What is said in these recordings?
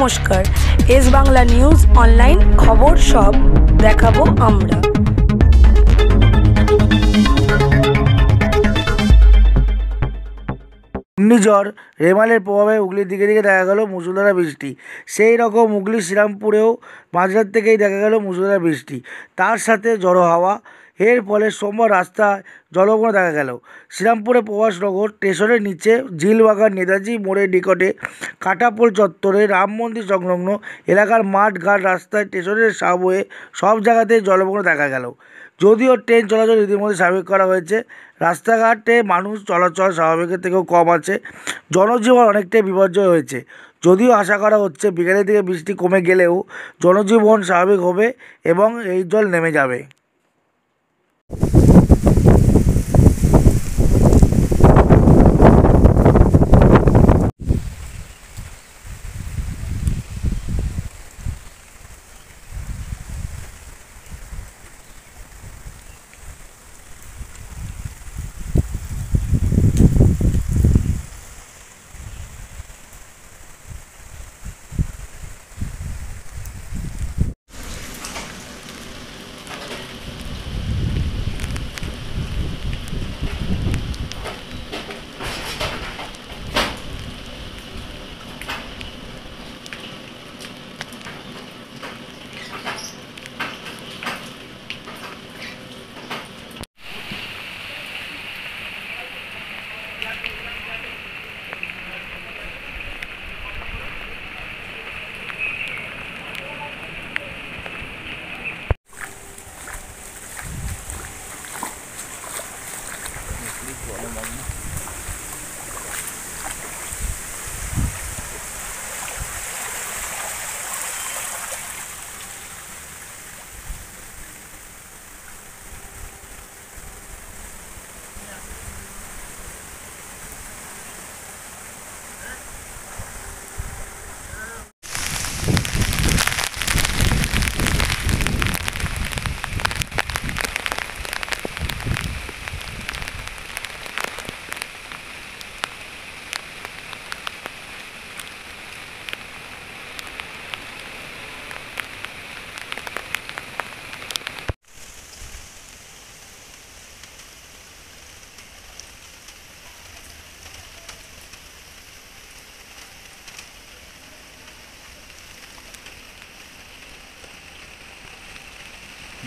নমস্কার, S Bangla news online খবর সব দেখাবো আমরা। ঘূর্ণিঝড় রেমালের প্রভাবে হুগলির দিকে দিকে দেখা গেল মুষলধারে বৃষ্টি। সেই রকম হুগলি শ্রীরামপুরেও মাঝরাত থেকেই দেখা গেল মুষলধারে বৃষ্টি, তার সাথে ঝড়ো হাওয়া। এর ফলে সোমবার রাস্তায় জলমগ্ন দেখা গেল। শ্রীরামপুরে প্রভাসনগর স্টেশনের নিচে ঝিলবাগান নেতাজি মোড়ের নিকটে কাটাপোল চত্বরে রাম মন্দির সংলগ্ন এলাকার মাঠ ঘাট রাস্তায় স্টেশনের সাবওয়ে সব জায়গাতেই জলমগ্ন দেখা গেল। যদিও ট্রেন চলাচল রীতিমতো স্বাভাবিক করা হয়েছে, রাস্তাঘাটে মানুষ চলাচল স্বাভাবিকের থেকেও কম আছে, জনজীবন অনেকটাই বিপর্যয় হয়েছে। যদিও আশা করা হচ্ছে বিকেলের দিকে বৃষ্টি কমে গেলেও জনজীবন স্বাভাবিক হবে এবং এই জল নেমে যাবে।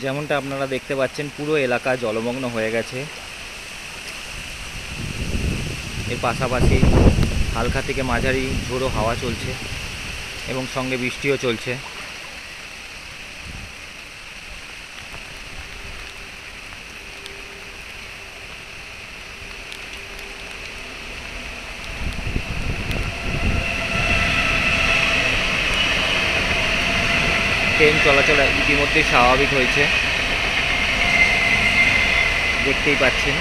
যেমনটা আপনারা দেখতে পাচ্ছেন, পুরো এলাকা জলমগ্ন হয়ে গেছে। এর পাশাপাশি হালকা থেকে মাঝারি ঝোড়ো হাওয়া চলছে এবং সঙ্গে বৃষ্টিও চলছে। ট্রেন চলাচল ইতিমধ্যেই স্বাভাবিক হয়েছে, দেখতেই পাচ্ছেন।